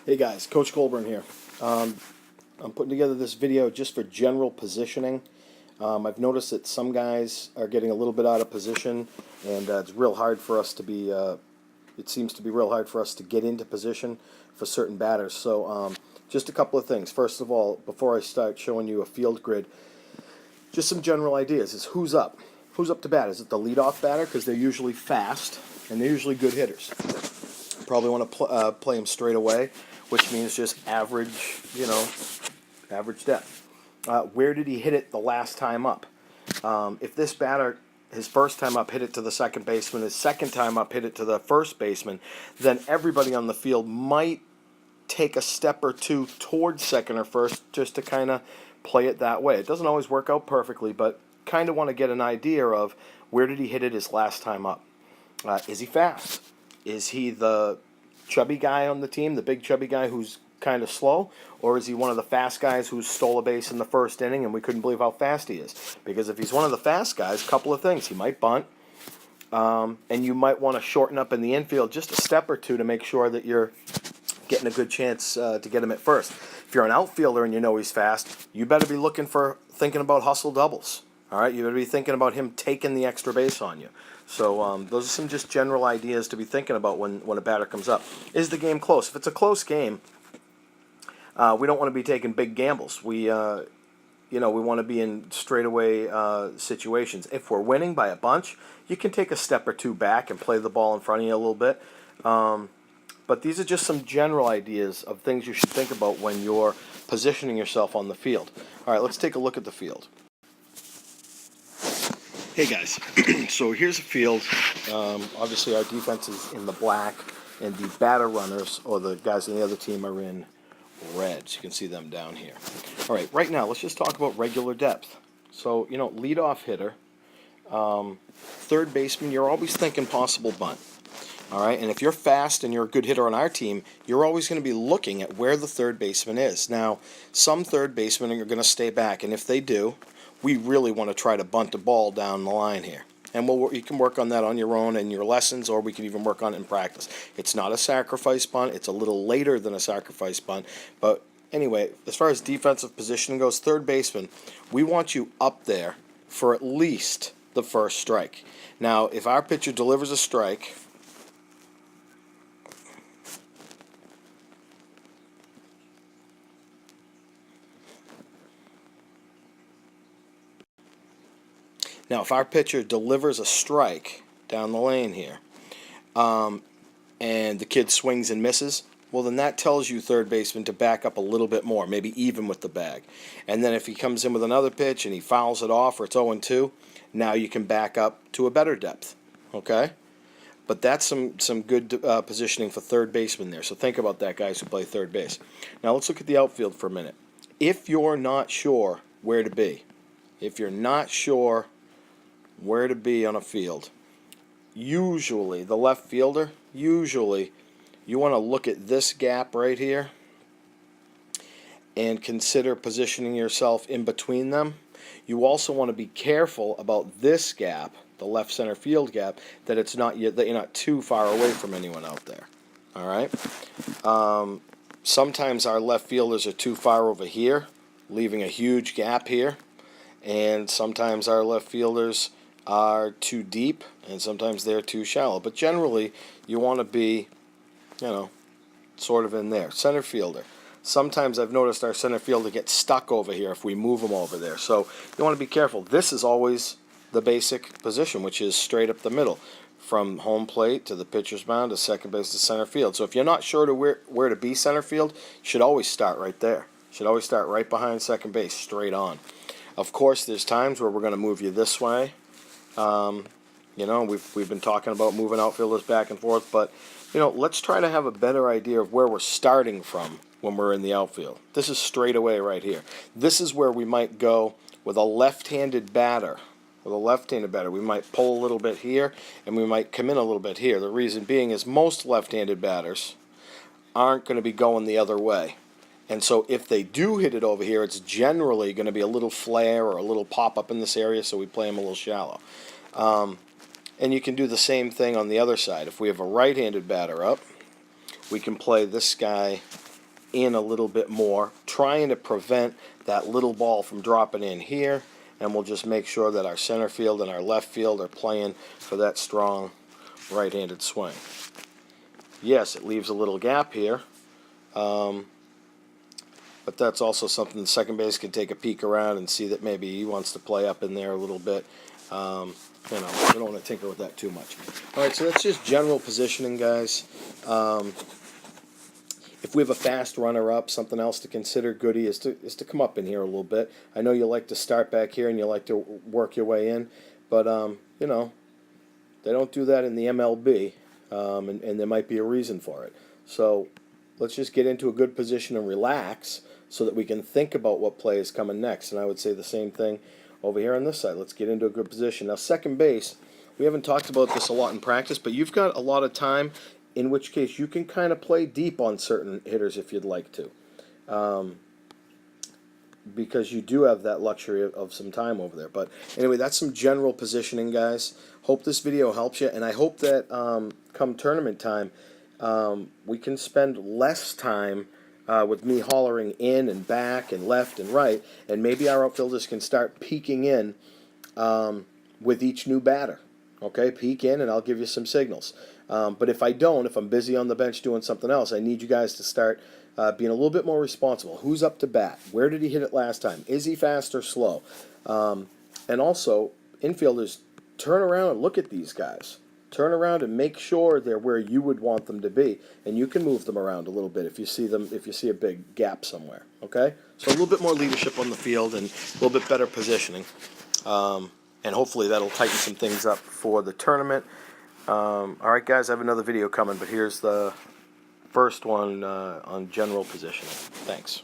Hey guys, Coach Colburn here. I'm putting together this video just for general positioning. I've noticed that some guys are getting a little bit out of position, and it's real hard for us to be. It seems to be real hard for us to get into position for certain batters. So, just a couple of things. First of all, before I start showing you a field grid, just some general ideas. Is who's up? Who's up to bat? Is it the leadoff batter? Because they're usually fast and they're usually good hitters. Probably want to play them straight away, which means just average, average depth. Where did he hit it the last time up? If this batter, his first time up, hit it to the second baseman, his second time up, hit it to the first baseman, then everybody on the field might take a step or two towards second or first just to kind of play it that way. It doesn't always work out perfectly, but kind of want to get an idea of where did he hit it his last time up. Is he fast? Is he the chubby guy on the team, the big chubby guy who's kind of slow? Or is he one of the fast guys who stole a base in the first inning and we couldn't believe how fast he is? Because if he's one of the fast guys, a couple of things. He might bunt, and you might want to shorten up in the infield just a step or two to make sure that you're getting a good chance to get him at first. If you're an outfielder and you know he's fast, you better be thinking about hustle doubles. All right, you better be thinking about him taking the extra base on you. So those are some just general ideas to be thinking about when a batter comes up. Is the game close? If it's a close game, we don't want to be taking big gambles. We want to be in straightaway situations. If we're winning by a bunch, you can take a step or two back and play the ball in front of you a little bit. But these are just some general ideas of things you should think about when you're positioning yourself on the field. All right, let's take a look at the field. Hey guys, so here's a field. Obviously our defense is in the black, and the batter runners, or the guys on the other team, are in red. So you can see them down here. All right, right now let's just talk about regular depth. So, leadoff hitter, third baseman, you're always thinking possible bunt. All right, and if you're fast and you're a good hitter on our team, you're always going to be looking at where the third baseman is. Now, some third basemen are going to stay back, and if they do, we really want to try to bunt the ball down the line here. And you can work on that on your own in your lessons, or we can even work on it in practice. It's not a sacrifice bunt. It's a little later than a sacrifice bunt. But anyway, as far as defensive positioning goes, third baseman, we want you up there for at least the first strike. Now, if our pitcher delivers a strike, if our pitcher delivers a strike down the lane here, and the kid swings and misses, well, then that tells you, third baseman, to back up a little bit more, maybe even with the bag. And then if he comes in with another pitch and he fouls it off, or it's 0-2, now you can back up to a better depth, okay? But that's some good positioning for third baseman there. So think about that, guys who play third base. Now let's look at the outfield for a minute. If you're not sure where to be, where to be on a field, usually the left fielder, you want to look at this gap right here and consider positioning yourself in between them. You also want to be careful about this gap, the left center field gap, that you're not too far away from anyone out there. All right. Sometimes our left fielders are too far over here, leaving a huge gap here, and sometimes our left fielders are too deep, and sometimes they're too shallow. But generally, you want to be, sort of in there. Center fielder. Sometimes I've noticed our center fielder gets stuck over here if we move him over there. So you want to be careful. This is always the basic position, which is straight up the middle, from home plate to the pitcher's mound to second base to center field. So if you're not sure to where to be center field, you should always start right there. You should always start right behind second base, straight on. Of course, there's times where we're going to move you this way. We've been talking about moving outfielders back and forth, but let's try to have a better idea of where we're starting from when we're in the outfield. This is straight away right here. This is where we might go with a left-handed batter. We might pull a little bit here, and we might come in a little bit here. The reason being is most left-handed batters aren't going to be going the other way. And so if they do hit it over here, it's generally going to be a little flare or a little pop-up in this area, so we play them a little shallow. And you can do the same thing on the other side. If we have a right-handed batter up, we can play this guy in a little bit more, trying to prevent that little ball from dropping in here, and we'll just make sure that our center field and our left field are playing for that strong right-handed swing. Yes, it leaves a little gap here, but that's also something the second base can take a peek around and see that maybe he wants to play up in there a little bit. You know, we don't want to tinker with that too much. All right, so that's just general positioning, guys. If we have a fast runner-up, something else to consider, Goody, is to come up in here a little bit. I know you like to start back here and you like to work your way in, but you know, they don't do that in the MLB, and there might be a reason for it. So let's just get into a good position and relax so that we can think about what play is coming next. And I would say the same thing over here on this side. Let's get into a good position. Now, second base, we haven't talked about this a lot in practice, but you've got a lot of time, in which case you can kind of play deep on certain hitters if you'd like to, because you do have that luxury of some time over there. But anyway, that's some general positioning, guys. Hope this video helps you, and I hope that come tournament time, we can spend less time with me hollering in and back and left and right, and maybe our outfielders can start peeking in with each new batter. Okay, peek in and I'll give you some signals. But if I don't, if I'm busy on the bench doing something else, I need you guys to start being a little bit more responsible. Who's up to bat? Where did he hit it last time? Is he fast or slow? And also, infielders, turn around and look at these guys. Turn around and make sure they're where you would want them to be, and you can move them around a little bit if you see them. If you see a big gap somewhere, okay. So a little bit more leadership on the field and a little bit better positioning, and hopefully that'll tighten some things up for the tournament. All right, guys, I have another video coming, but here's the first one on general positioning. Thanks.